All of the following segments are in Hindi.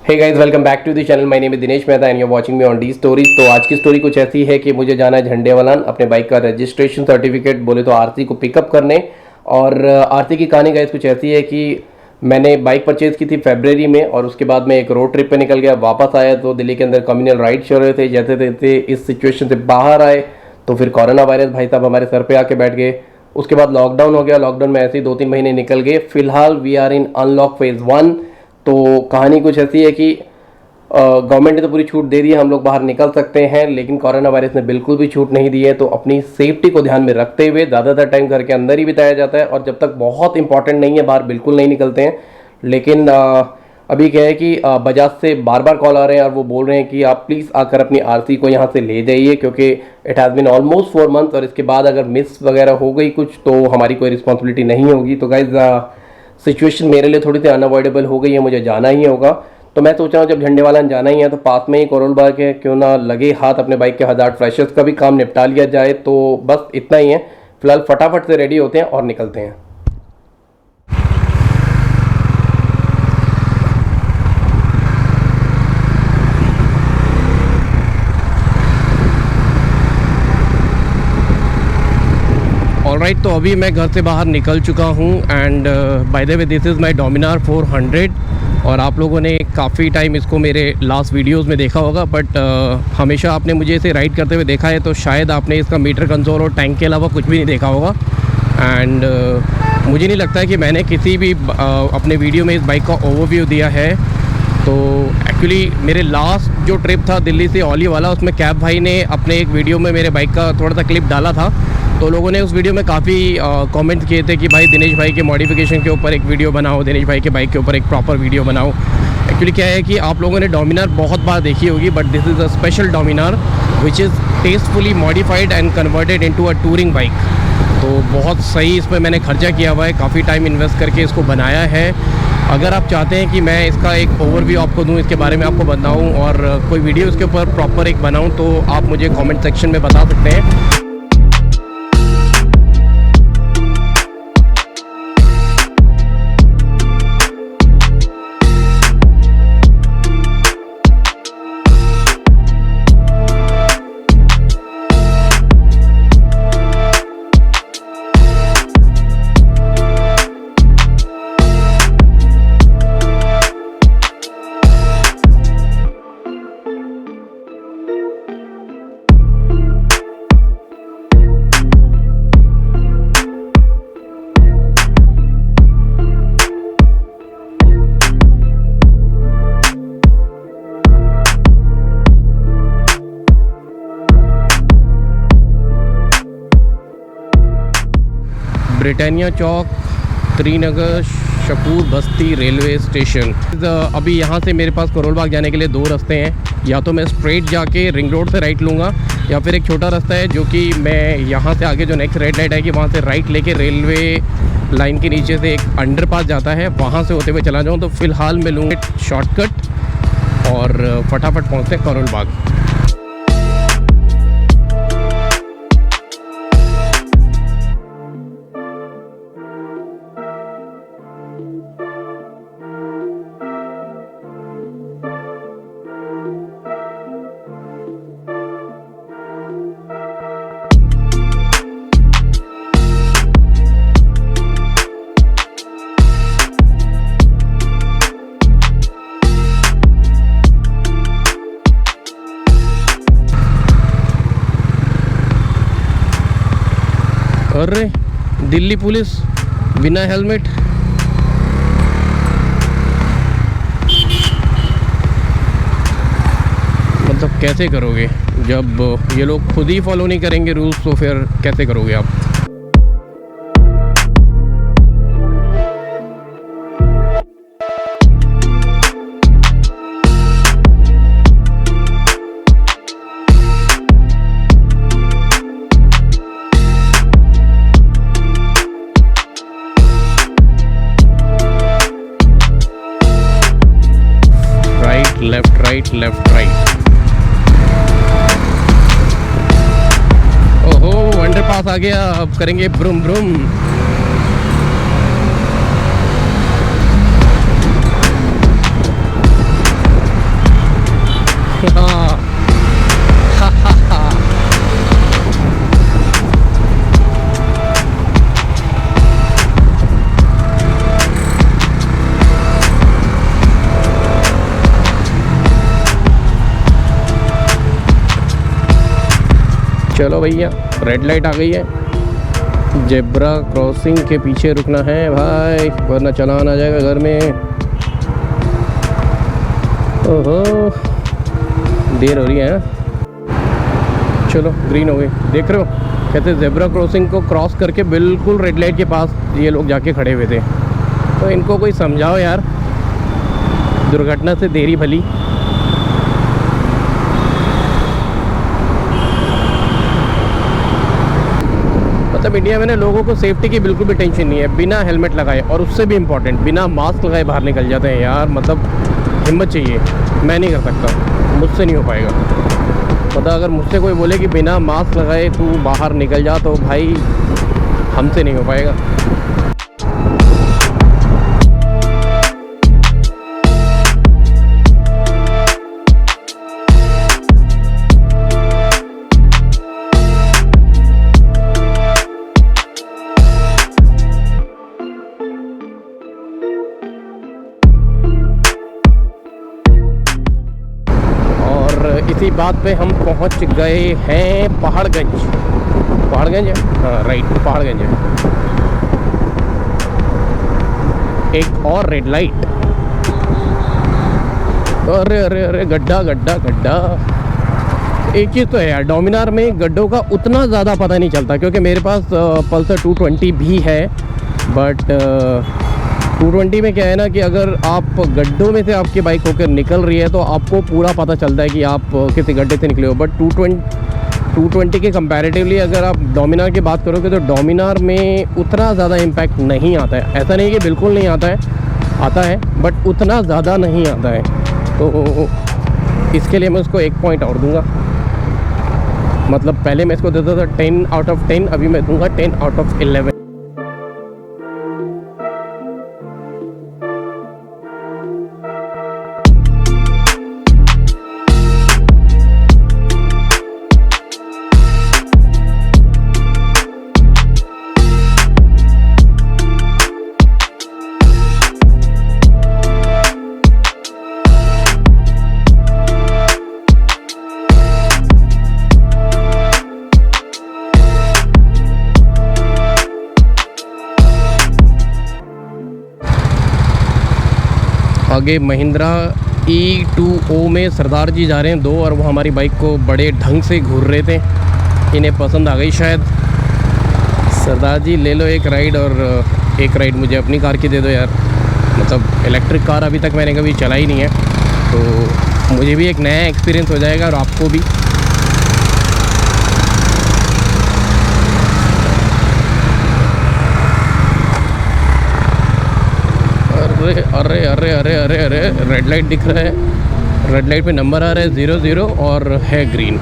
Hey guys, welcome back to the channel. My name is Dinesh Mehta and you are watching me on D stories. तो आज की स्टोरी कुछ ऐसी है कि मुझे जाना है झंडेवालान अपने बाइक का रजिस्ट्रेशन सर्टिफिकेट बोले तो आरसी को पिकअप करने। और आरसी की कहानी गाइस कुछ ऐसी है कि मैंने बाइक परचेज की थी फरवरी में और उसके बाद मैं एक रोड ट्रिप पे निकल गया। वापस आया तो दिल्ली के अंदर कम्युनल राइड चल रहे थे। जैसे तैसे इस सिचुएशन से बाहर आए तो फिर कोरोना वायरस भाई साहब हमारे सर पे आके बैठ गए। उसके बाद लॉकडाउन हो गया। लॉकडाउन में ऐसे ही 2-3 महीने निकल गए। फिलहाल we are in unlock phase 1। तो कहानी कुछ ऐसी है कि गवर्नमेंट ने तो पूरी छूट दे दी है, हम लोग बाहर निकल सकते हैं, लेकिन कोरोना वायरस ने बिल्कुल भी छूट नहीं दी है। तो अपनी सेफ्टी को ध्यान में रखते हुए ज़्यादातर टाइम घर के अंदर ही बिताया जाता है और जब तक बहुत इंपॉर्टेंट नहीं है बाहर बिल्कुल नहीं निकलते हैं। लेकिन अभी क्या है कि बजाज से बार बार कॉल आ रहे हैं और वो बोल रहे हैं कि आप प्लीज़ आकर अपनी आरसी को यहाँ से ले जाइए, क्योंकि it has been almost 4 months और इसके बाद अगर मिस वगैरह हो गई कुछ तो हमारी कोई रिस्पॉन्सिबिलिटी नहीं होगी। तो गाइज सिचुएशन मेरे लिए थोड़ी सी अनअवॉइडेबल हो गई है, मुझे जाना ही होगा। तो मैं सोच रहा हूँ जब झंडेवालान जाना ही है तो पास में ही करोल बाग है, क्यों ना लगे हाथ अपने बाइक के हज़ार्ड फ्लैशेस का भी काम निपटा लिया जाए। तो बस इतना ही है। फिलहाल फटाफट से रेडी होते हैं और निकलते हैं। ऑलराइट, तो अभी मैं घर से बाहर निकल चुका हूँ and by the way this is my Dominar 400। और आप लोगों ने काफ़ी टाइम इसको मेरे लास्ट वीडियोस में देखा होगा, बट हमेशा आपने मुझे इसे राइड करते हुए देखा है तो शायद आपने इसका मीटर कंसोल और टैंक के अलावा कुछ भी नहीं देखा होगा। एंड मुझे नहीं लगता है कि मैंने किसी भी अपने वीडियो में इस बाइक का ओवरव्यू दिया है। तो एक्चुअली मेरे लास्ट जो ट्रिप था दिल्ली से औली वाला, उसमें कैब भाई ने अपने एक वीडियो में मेरे बाइक का थोड़ा सा क्लिप डाला था। तो लोगों ने उस वीडियो में काफ़ी कमेंट किए थे कि भाई दिनेश भाई के मॉडिफिकेशन के ऊपर एक वीडियो बनाओ, दिनेश भाई के बाइक के ऊपर एक प्रॉपर वीडियो बनाओ। एक्चुअली क्या है कि आप लोगों ने डोमिनार बहुत बार देखी होगी, but this is a special Dominar which is tastefully modified and converted into a touring bike. तो बहुत सही इसमें मैंने खर्चा किया हुआ है, काफ़ी टाइम इन्वेस्ट करके इसको बनाया है। अगर आप चाहते हैं कि मैं इसका एक ओवरव्यू आपको दूं, इसके बारे में आपको बताऊं और कोई वीडियो इसके ऊपर प्रॉपर एक बनाऊं, तो आप मुझे कमेंट सेक्शन में बता सकते हैं। ब्रिटानिया चौक, त्रिनगर, शकूर बस्ती रेलवे स्टेशन। अभी यहाँ से मेरे पास करोल बाग जाने के लिए 2 रास्ते हैं। या तो मैं स्ट्रेट जाके रिंग रोड से राइट लूँगा, या फिर एक छोटा रास्ता है जो कि मैं यहाँ से आगे जो नेक्स्ट रेड लाइट है कि वहाँ से राइट लेके रेलवे लाइन के नीचे से एक अंडरपास जाता है, वहाँ से होते हुए चला जाऊँ। तो फ़िलहाल मैं लूँगा शॉर्टकट और फटाफट पहुँचते हैं करोल बाग। अरे दिल्ली पुलिस बिना हेलमेट। मतलब कैसे करोगे जब ये लोग खुद ही फॉलो नहीं करेंगे रूल्स, तो फिर कैसे करोगे आप? Left right left right. ओहो, अंडरपास आ गया, अब करेंगे ब्रूम ब्रूम। हाँ चलो भैया, रेड लाइट आ गई है। जेब्रा क्रॉसिंग के पीछे रुकना है भाई, वरना चलान आ जाएगा घर में। ओहो, देर हो रही है। चलो ग्रीन हो गई। देख रहे हो, कहते जेब्रा क्रॉसिंग को क्रॉस करके बिल्कुल रेड लाइट के पास ये लोग जाके खड़े हुए थे। तो इनको कोई समझाओ यार, दुर्घटना से देरी भली। मतलब इंडिया में ना लोगों को सेफ्टी की बिल्कुल भी टेंशन नहीं है, बिना हेलमेट लगाए, और उससे भी इम्पोर्टेंट बिना मास्क लगाए बाहर निकल जाते हैं यार। मतलब हिम्मत चाहिए, मैं नहीं कर सकता, मुझसे नहीं हो पाएगा। मतलब अगर मुझसे कोई बोले कि बिना मास्क लगाए तू बाहर निकल जा, तो भाई हमसे नहीं हो पाएगा। इसी बात पे हम पहुंच गए हैं पहाड़गंज। पहाड़गंज है, हाँ राइट, पहाड़गंज है। एक और रेड लाइट। अरे अरे अरे, गड्ढा गड्ढा गड्ढा। एक चीज़ तो है यार, डोमिनार में गड्ढों का उतना ज़्यादा पता नहीं चलता, क्योंकि मेरे पास पल्सर 220 भी है। बट 220 में क्या है ना कि अगर आप गड्ढों में से आपकी बाइक होकर निकल रही है तो आपको पूरा पता चलता है कि आप किसी गड्ढे से निकले हो। बट 220 के कंपैरेटिवली अगर आप डोमिनार की बात करोगे तो डोमिनार में उतना ज़्यादा इम्पैक्ट नहीं आता है। ऐसा नहीं कि बिल्कुल नहीं आता है, आता है, बट उतना ज़्यादा नहीं आता है। तो इसके लिए मैं उसको 1 पॉइंट और दूंगा। मतलब पहले मैं इसको देता था 10 आउट ऑफ 10, अभी मैं दूंगा 10 आउट ऑफ 11। आगे महिंद्रा E2O में सरदार जी जा रहे हैं 2, और वो हमारी बाइक को बड़े ढंग से घूर रहे थे। इन्हें पसंद आ गई शायद। सरदार जी ले लो एक राइड, और एक राइड मुझे अपनी कार की दे दो यार। मतलब इलेक्ट्रिक कार अभी तक मैंने कभी चलाई नहीं है, तो मुझे भी एक नया एक्सपीरियंस हो जाएगा और आपको भी। अरे अरे अरे अरे अरे अरे, रेड लाइट दिख रहा है। रेड लाइट पे नंबर आ रहा है 00 और है ग्रीन।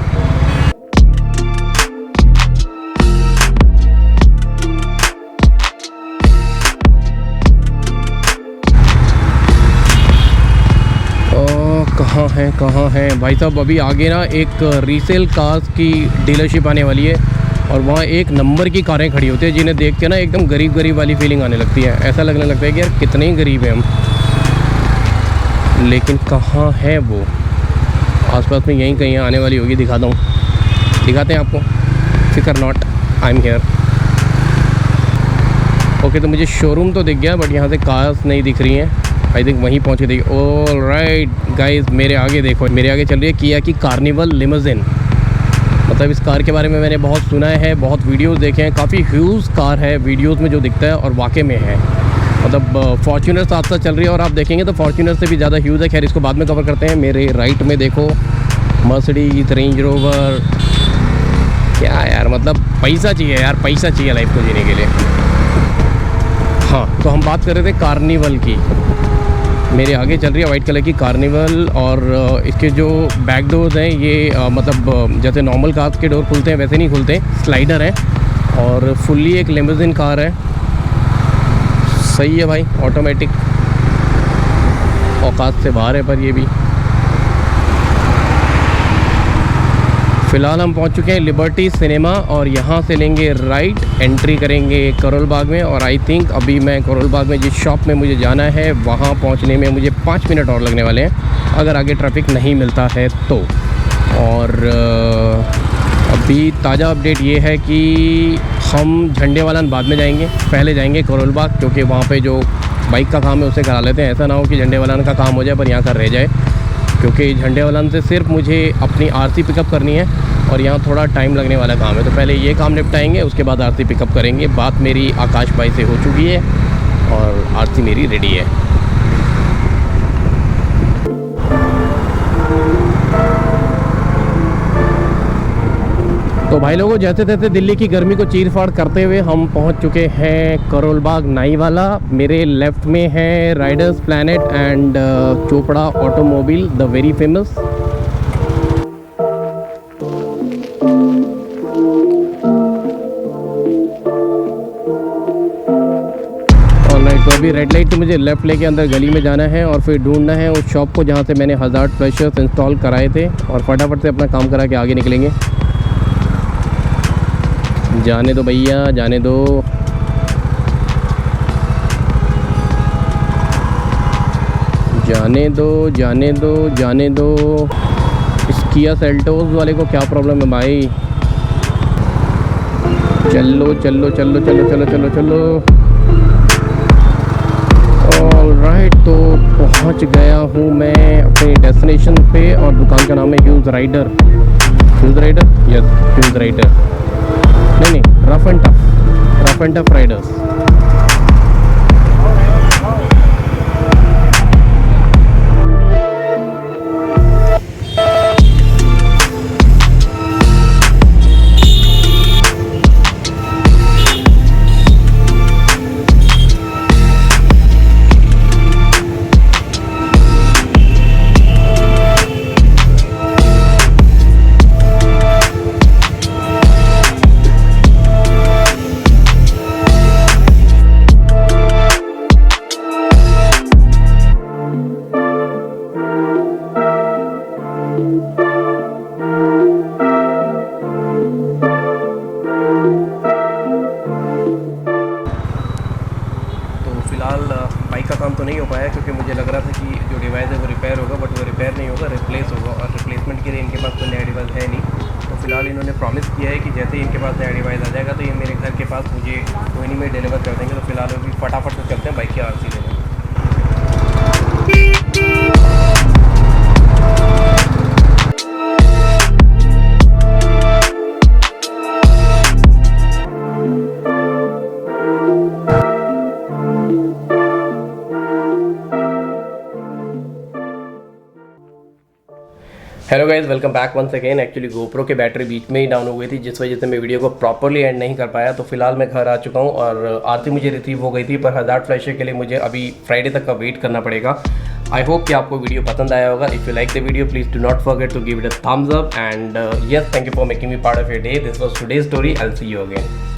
कहाँ है भाई साहब। अभी आगे ना एक रीसेल कार्स की डीलरशिप आने वाली है, और वहाँ एक नंबर की कारें खड़ी होती है जिन्हें देख के ना एकदम गरीब गरीब वाली फीलिंग आने लगती है। ऐसा लगने लगता है कि यार कितने ही गरीब हैं हम। लेकिन कहाँ है वो? आसपास में यहीं कहीं आने वाली होगी। दिखाता हूँ, दिखाते हैं आपको। फिकर not, I am here. Okay, तो मुझे शोरूम तो दिख गया, बट यहाँ से कार्स नहीं दिख रही हैं। आई थिंक वहीं पहुँचे थे। ऑल राइट गाइज, मेरे आगे देखो, मेरे आगे चल रही है किया की कार्निवल लिमोजिन। मतलब इस कार के बारे में मैंने बहुत सुना है, बहुत वीडियोस देखे हैं। काफ़ी ह्यूज कार है वीडियोस में जो दिखता है, और वाकई में है। मतलब फॉर्च्यूनर साथ साथ चल रही है, और आप देखेंगे तो फॉर्च्यूनर से भी ज़्यादा ह्यूज है। खैर, इसको बाद में कवर करते हैं। मेरे राइट में देखो मर्सिडीज, रेंज रोवर। क्या यार, मतलब पैसा चाहिए यार, पैसा चाहिए लाइफ को जीने के लिए। हाँ, तो हम बात कर रहे थे कार्निवल की। मेरे आगे चल रही है वाइट कलर की कार्निवल, और इसके जो बैक डोर्स हैं ये मतलब जैसे नॉर्मल कार्स के डोर खुलते हैं वैसे नहीं खुलते, स्लाइडर है, और फुल्ली एक लिमोजिन कार है। सही है भाई, ऑटोमेटिक, औकात से बाहर है पर ये भी। फ़िलहाल हम पहुंच चुके हैं लिबर्टी सिनेमा और यहाँ से लेंगे राइट, एंट्री करेंगे करोल बाग में। और आई थिंक अभी मैं करोल बाग में जिस शॉप में मुझे जाना है वहाँ पहुँचने में मुझे 5 मिनट और लगने वाले हैं, अगर आगे ट्रैफिक नहीं मिलता है तो। और अभी ताज़ा अपडेट ये है कि हम झंडेवालान बाद में जाएंगे, पहले जाएंगे करोल बाग, क्योंकि वहाँ पे जो बाइक का काम है उसे करा लेते हैं। ऐसा ना हो कि झंडेवालान का काम हो जाए पर यहाँ का रह जाए, क्योंकि झंडेवालान से सिर्फ मुझे अपनी आरसी पिकअप करनी है और यहाँ थोड़ा टाइम लगने वाला काम है। तो पहले ये काम निपटाएंगे, उसके बाद आरसी पिकअप करेंगे। बात मेरी आकाश भाई से हो चुकी है और आरसी मेरी रेडी है। तो भाई लोगों, जैसे तैसे दिल्ली की गर्मी को चीर फाड़ करते हुए हम पहुंच चुके हैं करोल बाग नाईवाला। मेरे लेफ़्ट में है Riders planet and Chopra automobile, the very famous. Alright, तो अभी रेड लाइट से मुझे लेफ़्ट लेके अंदर गली में जाना है और फिर ढूंढना है उस शॉप को जहां से मैंने हज़ार्ड फ्लैशर्स इंस्टॉल कराए थे, और फटाफट से अपना काम करा के आगे निकलेंगे। जाने दो भैया, जाने दो। जाने दो, जाने दो, जाने दो। इस किया सेल्टोस वाले को क्या प्रॉब्लम है भाई? चलो चलो चलो चलो चलो चलो चलो। ऑलराइट, तो पहुंच गया हूँ मैं अपने डेस्टिनेशन पे और दुकान का नाम है huge rider. Huge rider, yes huge rider. नहीं, rough and tough riders. Bike का काम तो नहीं हो पाया क्योंकि मुझे लग रहा था कि जो डिवाइस है वो रिपेयर होगा, बट वो रिपेयर नहीं होगा, रिप्लेस होगा। और रिप्लेसमेंट के लिए इनके पास कोई नया डिवाइस है नहीं। तो फिलहाल इन्होंने प्रॉमिस किया है कि जैसे ही इनके पास नया डिवाइस आ जाएगा तो ये मेरे घर के पास मुझे कोई में डिलीवर कर देंगे। तो फिलहाल अभी फटाफट से चलते हैं बाइक की आरसी लेने। Hello guys, welcome back once again. Actually GoPro के बैटरी बीच में ही डाउन हो गई थी, जिस वजह से मैं वीडियो को प्रॉपरली एंड नहीं कर पाया। तो फिलहाल मैं घर आ चुका हूँ और आरती मुझे रिसीव हो गई थी, पर हज़ार्ड फ्लैशर के लिए मुझे अभी फ्राइडे तक का वेट करना पड़ेगा। आई होप कि आपको वीडियो पसंद आया होगा। If you like the video please do not forget to give it a thumbs up and yes, thank you for making me part of your day. This was today's story. I will see you again.